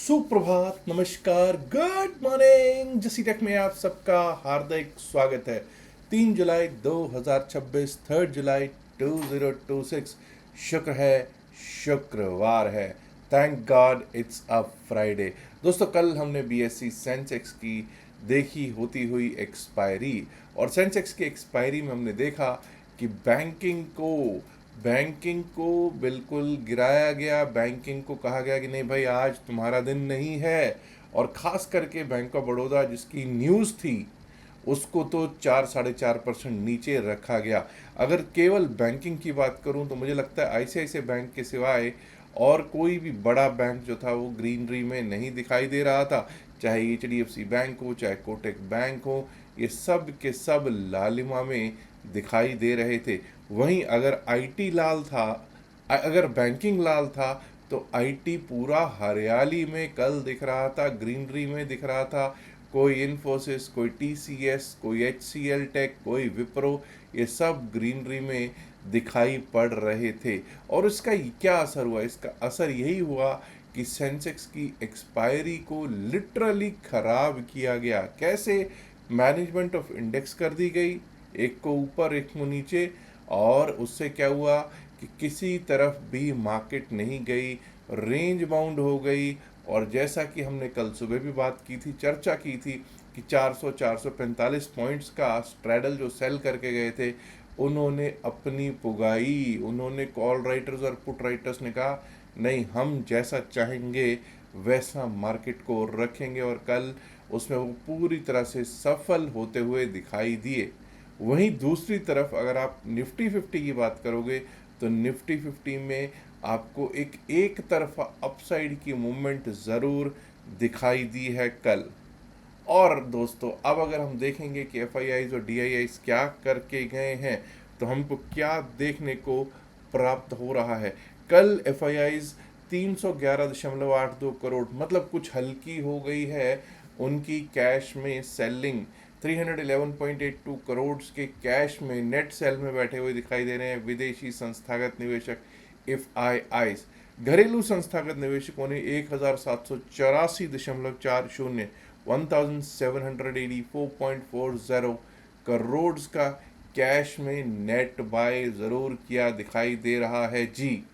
सुप्रभात, नमस्कार, good morning. जसी टेक में आप सबका हार्दिक स्वागत है। 3 जुलाई 2026, 3 जुलाई 2026, शुक्र है, शुक्रवार है। Thank God it's a Friday. दोस्तों, कल हमने बीएससी सेंसेक्स की देखी होती हुई एक्सपायरी, और सेंसेक्स की एक्सपायरी में हमने देखा कि बैंकिंग को बिल्कुल गिराया गया। बैंकिंग को कहा गया कि नहीं भाई, आज तुम्हारा दिन नहीं है। और ख़ास करके बैंक ऑफ बड़ौदा जिसकी न्यूज़ थी, उसको तो 4-4.5% नीचे रखा गया। अगर केवल बैंकिंग की बात करूं तो मुझे लगता है आईसीआईसीआई बैंक के सिवाय और कोई भी बड़ा बैंक जो था वो ग्रीनरी में नहीं दिखाई दे रहा था। चाहे एचडीएफसी बैंक हो, चाहे कोटक बैंक हो, ये सब के सब लालिमा में दिखाई दे रहे थे। वहीं अगर आईटी लाल था, अगर बैंकिंग लाल था, तो आईटी पूरा हरियाली में कल दिख रहा था, ग्रीनरी में दिख रहा था। कोई इन्फोसिस, कोई टीसीएस, कोई एचसीएल टेक, कोई विप्रो, ये सब ग्रीनरी में दिखाई पड़ रहे थे। और इसका क्या असर हुआ? इसका असर यही हुआ कि सेंसेक्स की एक्सपायरी को लिटरली खराब किया गया। कैसे? मैनेजमेंट ऑफ इंडेक्स कर दी गई, एक को ऊपर एक को नीचे, और उससे क्या हुआ कि किसी तरफ भी मार्केट नहीं गई, रेंज बाउंड हो गई। और जैसा कि हमने कल सुबह भी बात की थी, चर्चा की थी कि 400-445 पॉइंट्स का स्ट्रैडल जो सेल करके गए थे, उन्होंने अपनी पुगाई। उन्होंने कॉल राइटर्स और पुट राइटर्स ने कहा नहीं, हम जैसा चाहेंगे वैसा मार्केट को रखेंगे, और कल उसमें वो पूरी तरह से सफल होते हुए दिखाई दिए। वहीं दूसरी तरफ अगर आप निफ्टी 50 की बात करोगे तो निफ्टी 50 में आपको एक तरफा अपसाइड की मूवमेंट ज़रूर दिखाई दी है कल। और दोस्तों, अब अगर हम देखेंगे कि एफआईआईज और डीआईआईज क्या करके गए हैं, तो हमको क्या देखने को प्राप्त हो रहा है। कल एफआईआईज 311.82 करोड़, मतलब कुछ हल्की हो गई है उनकी कैश में सेलिंग। 311.82 करोड़ के कैश में नेट सेल में बैठे हुए दिखाई दे रहे हैं विदेशी संस्थागत निवेशक एफआईआईज। घरेलू संस्थागत निवेशकों ने 1784.40 1784.40 करोड़ का कैश में नेट बाय ज़रूर किया दिखाई दे रहा है जी।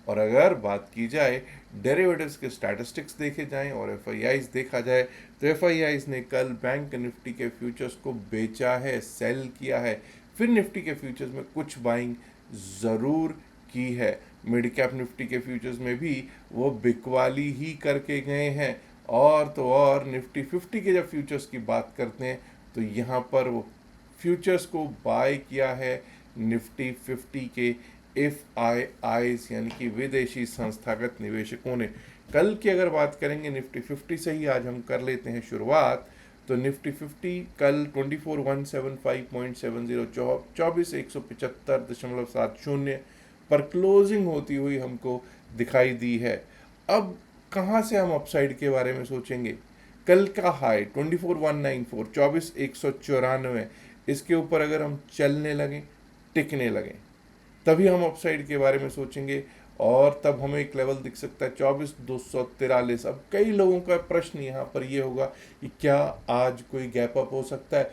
और अगर बात की जाए डेरिवेटिव्स के स्टैटिस्टिक्स देखे जाएं और एफआईआईज देखा जाए, तो एफआईआईज ने कल बैंक निफ्टी के फ्यूचर्स को बेचा है, सेल किया है। फिर निफ्टी के फ्यूचर्स में कुछ बाइंग ज़रूर की है। मिड कैप निफ्टी के फ्यूचर्स में भी वो बिकवाली ही करके गए हैं। और तो और निफ्टी 50 के जब फ्यूचर्स की बात करते हैं, तो यहाँ पर वो फ्यूचर्स को बाय किया है निफ्टी 50 के एफआईआईज यानी कि विदेशी संस्थागत निवेशकों ने। कल की अगर बात करेंगे निफ्टी 50 से ही आज हम कर लेते हैं शुरुआत। तो निफ्टी 50 कल 24,175.70 24,175.70 पर क्लोजिंग होती हुई हमको दिखाई दी है। अब कहाँ से हम अपसाइड के बारे में सोचेंगे? कल का हाई 24,194, 24,194, इसके ऊपर अगर हम चलने लगें, टिकने लगें, तभी हम अपसाइड के बारे में सोचेंगे। और तब हमें एक लेवल दिख सकता है 24,243। अब कई लोगों का प्रश्न यहाँ पर ये होगा कि क्या आज कोई गैप अप हो सकता है?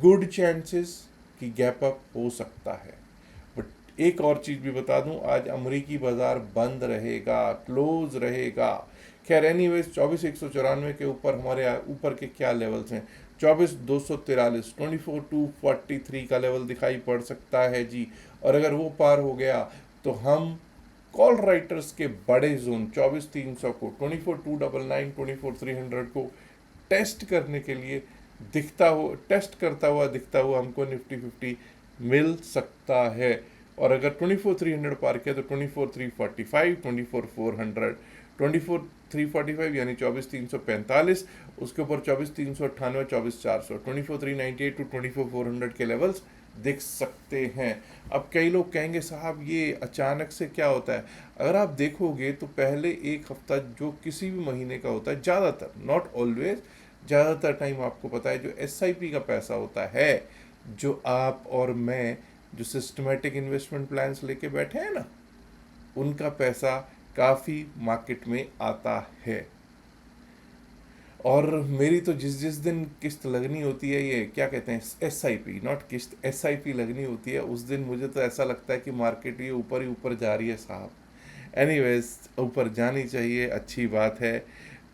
गुड चांसेस कि गैप अप हो सकता है। बट एक और चीज़ भी बता दूं, आज अमरीकी बाजार बंद रहेगा, क्लोज रहेगा। खैर एनीवेज, 24,194 के ऊपर हमारे ऊपर के क्या लेवल्स हैं? 24,243, 24,243 का लेवल दिखाई पड़ सकता है जी। और अगर वो पार हो गया तो हम कॉल राइटर्स के बड़े जोन 24,300 को, 24,299, 24,300 को टेस्ट करने के लिए टेस्ट करता हुआ दिखता हुआ हमको निफ्टी 50 मिल सकता है। और अगर 24,300 पार किया तो 24,345, 24,400, 24,345 यानी 24,345, उसके ऊपर 24,398, 24,400, 24,398 टू 24,400 के लेवल्स दिख सकते हैं। अब कई लोग कहेंगे साहब ये अचानक से क्या होता है? अगर आप देखोगे तो पहले एक हफ्ता जो किसी भी महीने का होता है, ज़्यादातर, नॉट ऑलवेज, ज़्यादातर टाइम आपको पता है जो एसआईपी का पैसा होता है, जो आप और मैं जो सिस्टमेटिक इन्वेस्टमेंट प्लान्स लेके बैठे हैं ना, उनका पैसा काफ़ी मार्केट में आता है। और मेरी तो जिस जिस दिन किस्त लगनी होती है, ये क्या कहते हैं, SIP, नॉट किस्त, SIP लगनी होती है, उस दिन मुझे तो ऐसा लगता है कि मार्केट ये ऊपर ही ऊपर जा रही है साहब। एनीवेज, ऊपर जानी चाहिए, अच्छी बात है।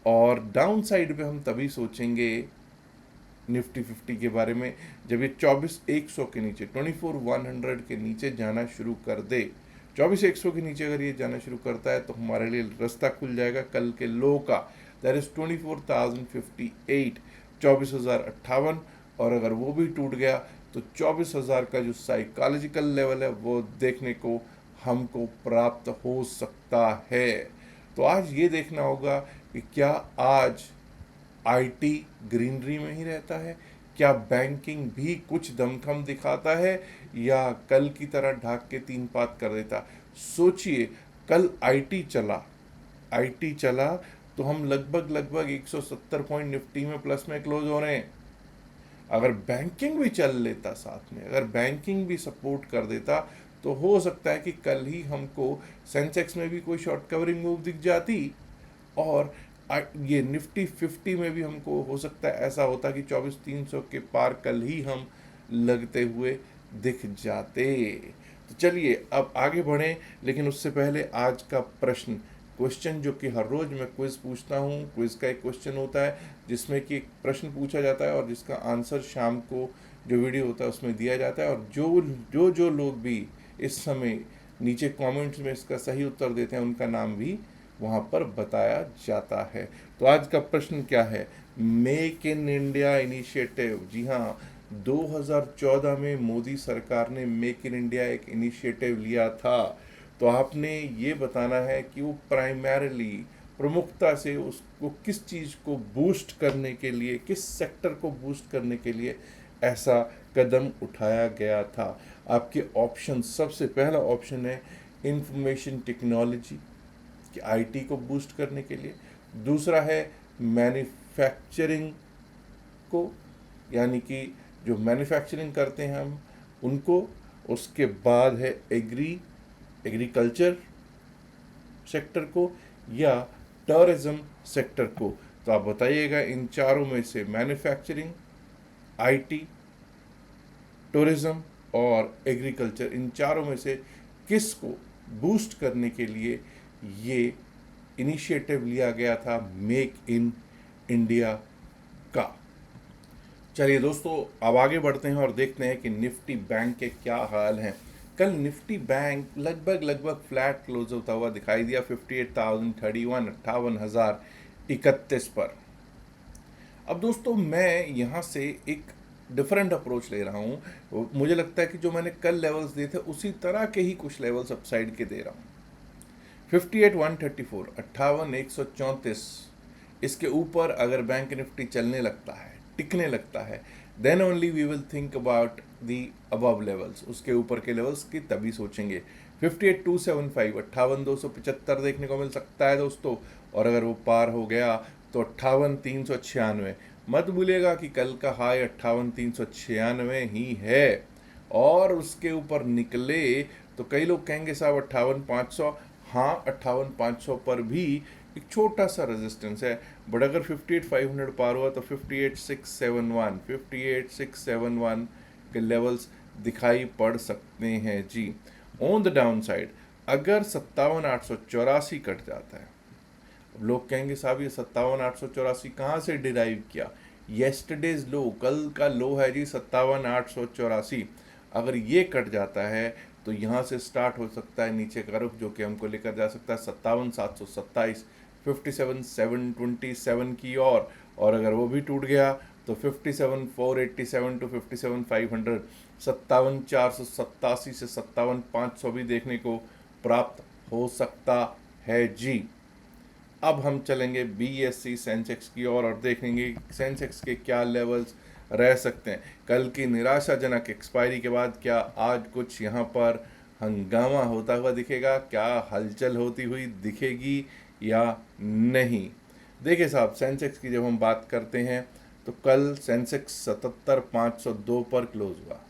और डाउन साइड पे हम तभी सोचेंगे निफ्टी 50 के बारे में जब ये 24,100 के नीचे, 24,100 के नीचे जाना शुरू कर दे। 24,100 के नीचे अगर ये जाना शुरू करता है तो हमारे लिए रास्ता खुल जाएगा कल के लो का, दैट इज 24,058, 24,058। और अगर वो भी टूट गया तो 24,000 का जो साइकोलॉजिकल लेवल है वो देखने को हमको प्राप्त हो सकता है। तो आज ये देखना होगा कि क्या आज IT ग्रीनरी में ही रहता है, क्या बैंकिंग भी कुछ दमखम दिखाता है, या कल की तरह ढाक के तीन पात कर देता। सोचिए, कल IT चला तो हम लगभग लगभग 170 पॉइंट निफ्टी में प्लस में क्लोज हो रहे हैं। अगर बैंकिंग भी चल लेता साथ में, अगर बैंकिंग भी सपोर्ट कर देता तो हो सकता है कि कल ही हमको सेंसेक्स में भी कोई शॉर्ट कवरिंग मूव दिख जाती, और ये निफ्टी 50 में भी हमको हो सकता है ऐसा होता कि 24,300 के पार कल ही हम लगते हुए दिख जाते। तो चलिए अब आगे बढ़ें, लेकिन उससे पहले आज का प्रश्न, क्वेश्चन जो कि हर रोज मैं क्विज पूछता हूँ। क्विज का एक क्वेश्चन होता है जिसमें कि एक प्रश्न पूछा जाता है और जिसका आंसर शाम को जो वीडियो होता है उसमें दिया जाता है, और जो लोग भी इस समय नीचे कमेंट्स में इसका सही उत्तर देते हैं उनका नाम भी वहाँ पर बताया जाता है। तो आज का प्रश्न क्या है? मेक इन इंडिया इनिशिएटिव, जी हाँ, 2014 में मोदी सरकार ने मेक इन इंडिया एक इनिशिएटिव लिया था। तो आपने ये बताना है कि वो प्राइमरीली, प्रमुखता से उसको किस चीज़ को बूस्ट करने के लिए, किस सेक्टर को बूस्ट करने के लिए ऐसा कदम उठाया गया था। आपके ऑप्शन, सबसे पहला ऑप्शन है इंफॉर्मेशन टेक्नोलॉजी, कि IT को बूस्ट करने के लिए। दूसरा है मैन्युफैक्चरिंग को, यानी कि जो मैन्युफैक्चरिंग करते हैं हम उनको। उसके बाद है एग्रीकल्चर सेक्टर को, या टूरिज्म सेक्टर को। तो आप बताइएगा इन चारों में से मैन्युफैक्चरिंग, IT, टूरिज्म और एग्रीकल्चर, इन चारों में से किस को बूस्ट करने के लिए ये इनिशिएटिव लिया गया था मेक इन इंडिया का। चलिए दोस्तों, अब आगे बढ़ते हैं और देखते हैं कि निफ्टी बैंक के क्या हाल हैं। कल निफ्टी बैंक लगभग फ्लैट क्लोज होता हुआ दिखाई दिया 58,031, 58,031 पर। अब दोस्तों मैं यहाँ से एक डिफरेंट अप्रोच ले रहा हूँ। मुझे लगता है कि जो मैंने कल लेवल्स दिए थे उसी तरह के ही कुछ लेवल्स अपसाइड के दे रहा हूँ। 58,134, 58,134, इसके ऊपर अगर बैंक निफ्टी चलने लगता है, टिकने लगता है, then only we will think about the above levels, उसके ऊपर के लेवल्स की तभी सोचेंगे। 58,275, 58,275 देखने को मिल सकता है दोस्तों, और अगर वो पार हो गया तो 58,396। मत भूलिएगा कि कल का हाई 58,396 ही है, और उसके ऊपर निकले तो कई लोग कहेंगे साहब 58,500, हाँ 58,500 पर भी एक छोटा सा रेजिस्टेंस है, बट अगर 58,500 पार हुआ तो 58,671, 58,671 के लेवल्स दिखाई पड़ सकते हैं जी। ऑन द डाउन साइड अगर 57,884 कट जाता है, अब लोग कहेंगे साहब ये 57,884 कहाँ से डिराइव किया? येस्टरडेज लो, कल का लो है जी 57,884। अगर ये कट जाता है तो यहाँ से स्टार्ट हो सकता है नीचे का रुख, जो कि हमको लेकर जा सकता है 57,727, 57,727 की और अगर वो भी टूट गया तो 57,487 टू 57,500, 57,487 से 57,500 भी देखने को प्राप्त हो सकता है जी। अब हम चलेंगे BSE सेंसेक्स की और देखेंगे सेंसेक्स के क्या लेवल्स रह सकते हैं। कल की निराशाजनक एक्सपायरी के बाद क्या आज कुछ यहाँ पर हंगामा होता हुआ दिखेगा, क्या हलचल होती हुई दिखेगी या नहीं? देखिए साहब, सेंसेक्स की जब हम बात करते हैं तो कल सेंसेक्स 77,502 पर क्लोज हुआ।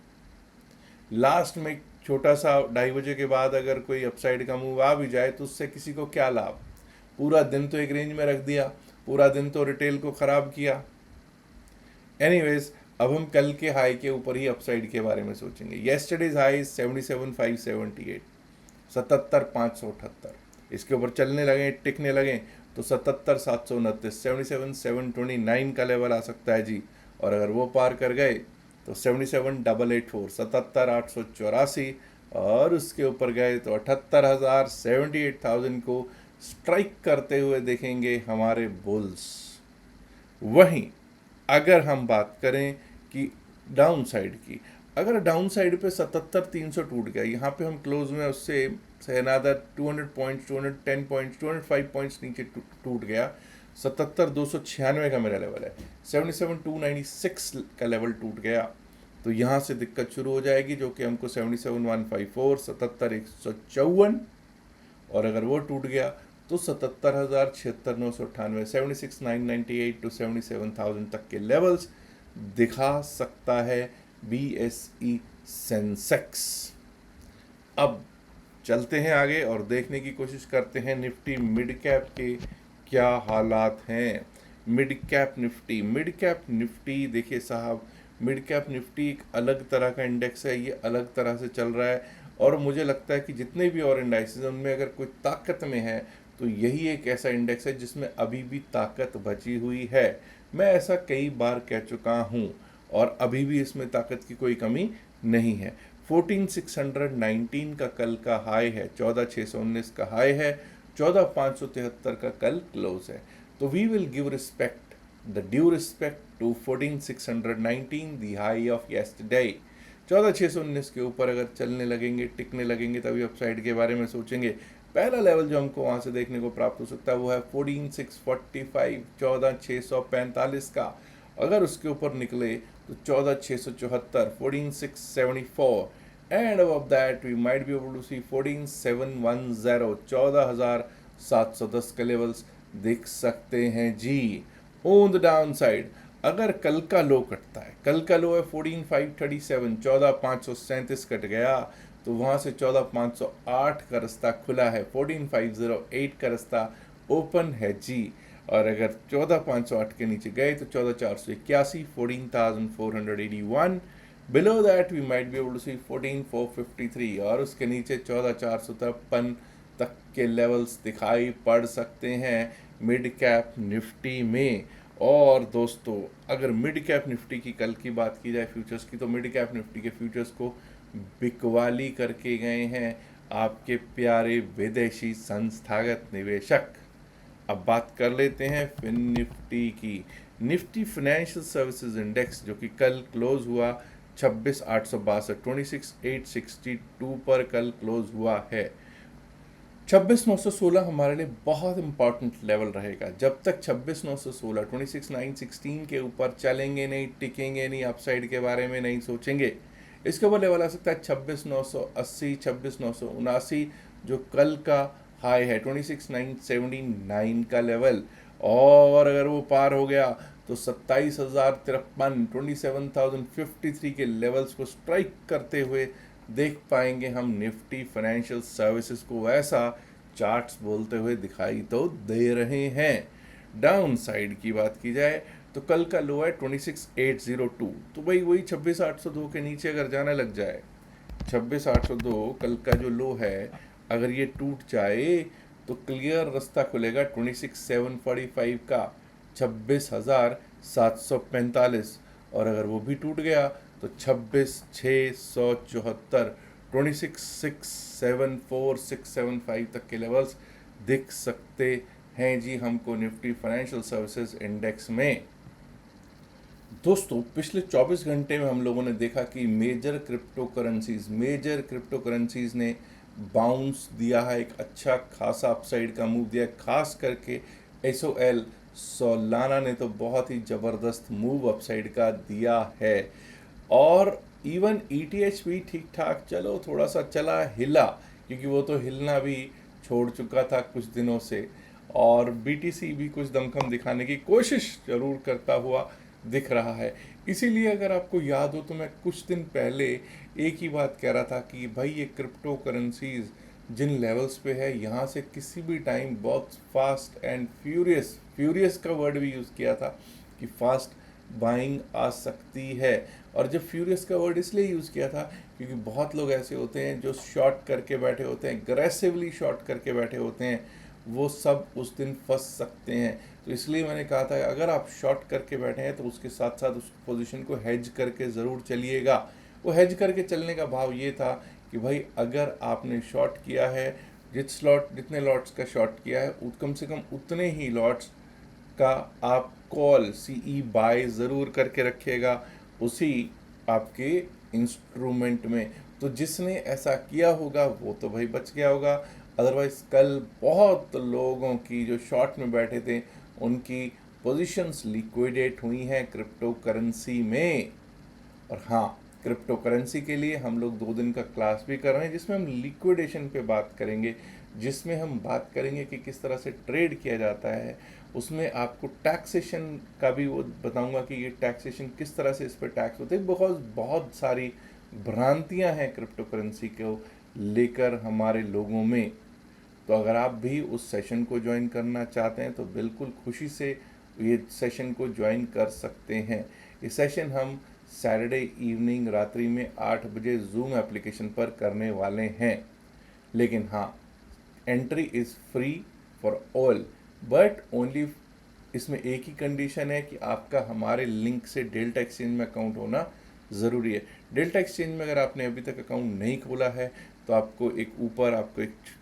लास्ट में छोटा सा 2:30 बजे के बाद अगर कोई अपसाइड का मूव आ भी जाए तो उससे किसी को क्या लाभ? पूरा दिन तो एक रेंज में रख दिया, पूरा दिन तो रिटेल को ख़राब किया। एनीवेज, अब हम कल के हाई के ऊपर ही अपसाइड के बारे में सोचेंगे। Yesterday's high 77,578, 77,578। इसके ऊपर चलने लगे, टिकने लगे तो 77,729, 77,729 का लेवल आ सकता है जी। और अगर वो पार कर गए तो 77,884, 77,884, और उसके ऊपर गए तो 78,000, 78,000 को स्ट्राइक करते हुए देखेंगे हमारे बुल्स। वहीं अगर हम बात करें कि डाउन साइड की, अगर डाउन साइड पे 77,300 टूट गया, यहाँ पे हम क्लोज में उससे अनदर 200 पॉइंट्स, 210 पॉइंट्स, 205 पॉइंट्स नीचे टूट गया। 77,296 का मेरा लेवल है, 77,296 का लेवल टूट गया तो यहाँ से दिक्कत शुरू हो जाएगी, जो कि हमको 77,154, 77,154, और अगर वो टूट गया तो 77,076,998, 76,998 टू 77,000 तक के लेवल्स दिखा सकता है BSE सेंसेक्स। अब चलते हैं आगे और देखने की कोशिश करते हैं निफ्टी मिड कैप के क्या हालात हैं। मिड कैप निफ्टी देखिए साहब, मिड कैप निफ्टी एक अलग तरह का इंडेक्स है, ये अलग तरह से चल रहा है, और मुझे लगता है कि जितने भी और इंडेक्सेस उनमें अगर कोई ताकत में है तो यही एक ऐसा इंडेक्स है जिसमें अभी भी ताकत बची हुई है। मैं ऐसा कई बार कह चुका हूँ और अभी भी इसमें ताकत की कोई कमी नहीं है। 14,619 का कल का हाई है, 14,619 का हाई है, 14,573 का कल क्लोज है। तो we will give respect, the due respect to 14,619, the high of yesterday. 14,619 के ऊपर अगर चलने लगेंगे, टिकने लगेंगे, तभी अपसाइड के बारे में सोचेंगे। पहला लेवल जो हमको वहाँ से देखने को प्राप्त हो सकता है वो है 14,645, 14,645 का। अगर उसके ऊपर निकले तो 14,674, 14,674, and above that we might be able to see 14,710, 14,710 के लेवल्स दिख सकते हैं जी। ऑन द डाउन साइड, अगर कल का लो कटता है, कल का लो है 14,537, 14,537 कट गया तो वहाँ से 14,508 का रास्ता खुला है, 14,508 का रास्ता ओपन है जी। और अगर 14,508 के नीचे गए तो 14,481, 14,481, below that we might be able to see 14,453, और उसके नीचे 14,453 तक के लेवल्स दिखाई पड़ सकते हैं मिड कैप निफ्टी में। और दोस्तों, अगर मिड कैप निफ्टी की कल की बात की जाए फ्यूचर्स की, तो मिड कैप निफ्टी के फ्यूचर्स को बिकवाली करके गए हैं आपके प्यारे विदेशी संस्थागत निवेशक। अब बात कर लेते हैं फिन निफ्टी की। निफ्टी फाइनेंशियल सर्विसेज इंडेक्स जो कि कल क्लोज हुआ 26,862, 26,862 पर कल क्लोज हुआ है। 26,916 हमारे लिए बहुत इंपॉर्टेंट लेवल रहेगा। जब तक 26,916, 26,916 के ऊपर चलेंगे नहीं, टिकेंगे नहीं, अपसाइड के बारे में नहीं सोचेंगे। इसके ऊपर लेवल आ सकता है 26,980, 26,979 जो कल का हाई है, 26,979 का लेवल, और अगर वो पार हो गया तो 27,053, 27,053 के लेवल्स को स्ट्राइक करते हुए देख पाएंगे हम निफ्टी फाइनेंशियल सर्विसेज को। ऐसा चार्ट्स बोलते हुए दिखाई तो दे रहे हैं। डाउन साइड की बात की जाए तो कल का लो है 26,802, तो भाई वही 26,802 के नीचे अगर जाने लग जाए, 26,802 कल का जो लो है, अगर ये टूट जाए तो क्लियर रास्ता खुलेगा 26,745 का, 26,745, और अगर वो भी टूट गया तो 26,674, 26,674, 675 तक के लेवल्स दिख सकते हैं जी हमको निफ्टी फाइनेंशियल सर्विसेज इंडेक्स में। दोस्तों, पिछले 24 घंटे में हम लोगों ने देखा कि मेजर क्रिप्टो करेंसीज ने बाउंस दिया है, एक अच्छा खासा अपसाइड का मूव दिया, खास करके SOL सोलाना ने तो बहुत ही ज़बरदस्त मूव अपसाइड का दिया है। और इवन ETH भी ठीक ठाक, चलो थोड़ा सा चला, हिला, क्योंकि वो तो हिलना भी छोड़ चुका था कुछ दिनों से, और BTC भी कुछ दमखम दिखाने की कोशिश ज़रूर करता हुआ दिख रहा है। इसीलिए अगर आपको याद हो तो मैं कुछ दिन पहले एक ही बात कह रहा था कि भाई ये क्रिप्टो करेंसीज जिन लेवल्स पे है, यहाँ से किसी भी टाइम बहुत फास्ट एंड फ्यूरियस, फ्यूरियस का वर्ड भी यूज़ किया था कि फास्ट बाइंग आ सकती है। और जब फ्यूरियस का वर्ड इसलिए यूज़ किया था क्योंकि बहुत लोग ऐसे होते हैं जो शॉर्ट करके बैठे होते हैं, अग्रेसिवली शॉर्ट करके बैठे होते हैं, वो सब उस दिन फंस सकते हैं। तो इसलिए मैंने कहा था अगर आप शॉर्ट करके बैठे हैं तो उसके साथ साथ उस पोजीशन को हेज करके ज़रूर चलिएगा। वो हेज करके चलने का भाव ये था कि भाई अगर आपने शॉर्ट किया है, जितने लॉट्स का शॉर्ट किया है कम से कम उतने ही लॉट्स का आप कॉल सीई बाय ज़रूर करके रखिएगा उसी आपके इंस्ट्रूमेंट में। तो जिसने ऐसा किया होगा वो तो भाई बच गया होगा, अदरवाइज कल बहुत लोगों की जो शॉर्ट में बैठे थे उनकी पोजीशंस लिक्विडेट हुई हैं क्रिप्टो करेंसी में। और हाँ, क्रिप्टो करेंसी के लिए हम लोग 2 दिन का क्लास भी कर रहे हैं जिसमें हम लिक्विडेशन पे बात करेंगे, जिसमें हम बात करेंगे कि किस तरह से ट्रेड किया जाता है। उसमें आपको टैक्सेशन का भी वो बताऊंगा कि ये टैक्सेशन किस तरह से इस पर टैक्स होते हैं। बहुत बहुत सारी भ्रांतियां हैं क्रिप्टो करेंसी को लेकर हमारे लोगों में। तो अगर आप भी उस सेशन को ज्वाइन करना चाहते हैं तो बिल्कुल खुशी से ये सेशन को ज्वाइन कर सकते हैं। ये सेशन हम सैटरडे इवनिंग रात्रि में 8 बजे जूम एप्लीकेशन पर करने वाले हैं। लेकिन हाँ, entry is free for all, but only इसमें एक ही कंडीशन है कि आपका हमारे लिंक से डेल्टा एक्सचेंज में अकाउंट होना ज़रूरी है। डेल्टा एक्सचेंज में अगर आपने अभी तक अकाउंट नहीं खोला है तो आपको एक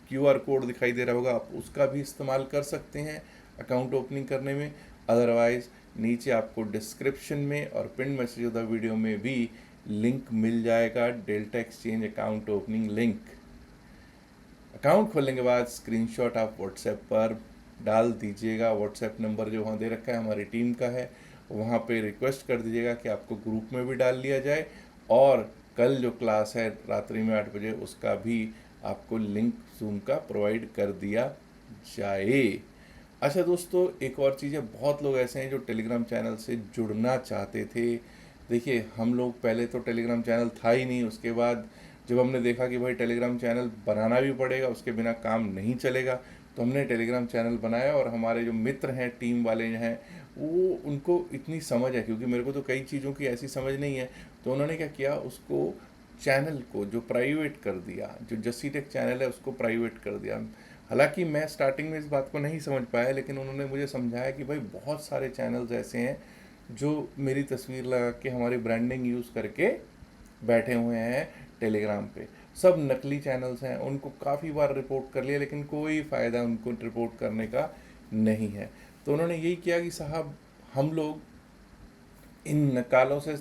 क्यूआर कोड दिखाई दे रहा होगा, आप उसका भी इस्तेमाल कर सकते हैं अकाउंट ओपनिंग करने में। अदरवाइज़ नीचे आपको डिस्क्रिप्शन में और pin message of the video में भी लिंक मिल जाएगा, delta exchange account opening link. Account खोलने के बाद स्क्रीनशॉट आप व्हाट्सएप पर डाल दीजिएगा। व्हाट्सएप नंबर जो वहाँ दे रखा है हमारी टीम का है, वहाँ पे रिक्वेस्ट कर दीजिएगा कि आपको ग्रुप में भी डाल लिया जाए। और कल जो क्लास है रात्रि में 8 बजे उसका भी आपको लिंक जूम का प्रोवाइड कर दिया जाए। अच्छा दोस्तों, एक और चीज़ है, बहुत लोग ऐसे हैं जो टेलीग्राम चैनल से जुड़ना चाहते थे। देखिए, हम लोग पहले तो टेलीग्राम चैनल था ही नहीं, उसके बाद जब हमने देखा कि भाई टेलीग्राम चैनल बनाना भी पड़ेगा, उसके बिना काम नहीं चलेगा, तो हमने टेलीग्राम चैनल बनाया। और हमारे जो मित्र हैं, टीम वाले हैं, वो उनको इतनी समझ है, क्योंकि मेरे को तो कई चीज़ों की ऐसी समझ नहीं है, तो उन्होंने क्या किया, उसको चैनल को जो प्राइवेट कर दिया, जो जस्सी टेक चैनल है उसको प्राइवेट कर दिया। हालांकि मैं स्टार्टिंग में इस बात को नहीं समझ पाया, लेकिन उन्होंने मुझे समझाया कि भाई बहुत सारे चैनल्स ऐसे हैं जो मेरी तस्वीर लगा के हमारी ब्रांडिंग यूज़ करके बैठे हुए हैं टेलीग्राम पे। सब नकली चैनल्स हैं, उनको काफ़ी बार रिपोर्ट कर लिया लेकिन कोई फ़ायदा उनको रिपोर्ट करने का नहीं है। तो उन्होंने यही किया कि साहब हम लोग इन नकालों से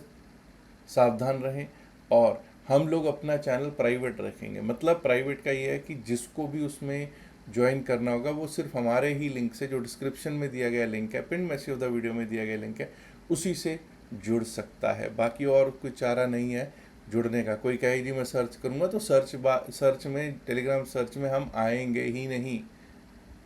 सावधान रहें और हम लोग अपना चैनल प्राइवेट रखेंगे। मतलब प्राइवेट का ये है कि जिसको भी उसमें ज्वाइन करना होगा वो सिर्फ हमारे ही लिंक से, जो डिस्क्रिप्शन में दिया गया लिंक है, pin message of the video में दिया गया लिंक है, उसी से जुड़ सकता है। बाकी और कोई चारा नहीं है जुड़ने का। कोई कहे जी मैं सर्च करूँगा, तो सर्च में, टेलीग्राम सर्च में हम आएंगे ही नहीं,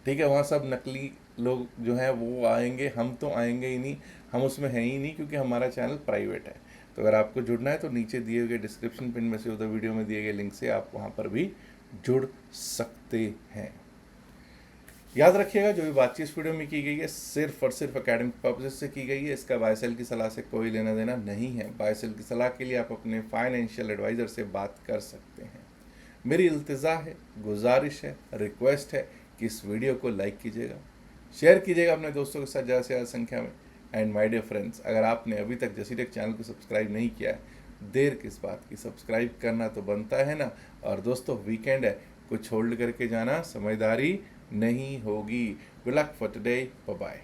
ठीक है। वहाँ सब नकली लोग जो हैं वो आएंगे, हम तो आएंगे ही नहीं, हम उसमें हैं ही नहीं, क्योंकि हमारा चैनल प्राइवेट है। तो अगर आपको जुड़ना है तो नीचे दिए गए डिस्क्रिप्शन पिन में से उधर वीडियो में दिए गए लिंक से आप वहाँ पर भी जुड़ सकते हैं। याद रखिएगा, जो भी बातचीत इस वीडियो में की गई है सिर्फ और सिर्फ एकेडमिक पर्पज से की गई है। इसका बाय सेल की सलाह से कोई लेना देना नहीं है। बाय सेल की सलाह के लिए आप अपने फाइनेंशियल एडवाइज़र से बात कर सकते हैं। मेरी इल्तिजा है, गुजारिश है, रिक्वेस्ट है कि इस वीडियो को लाइक कीजिएगा, शेयर कीजिएगा अपने दोस्तों के साथ ज़्यादा से ज़्यादा संख्या में। एंड माय डियर फ्रेंड्स, अगर आपने अभी तक जस्सी टेक चैनल को सब्सक्राइब नहीं किया है, देर किस बात की, सब्सक्राइब करना तो बनता है ना। और दोस्तों, वीकेंड है, कुछ होल्ड करके जाना, समझदारी नहीं होगी। Good luck for today, bye bye.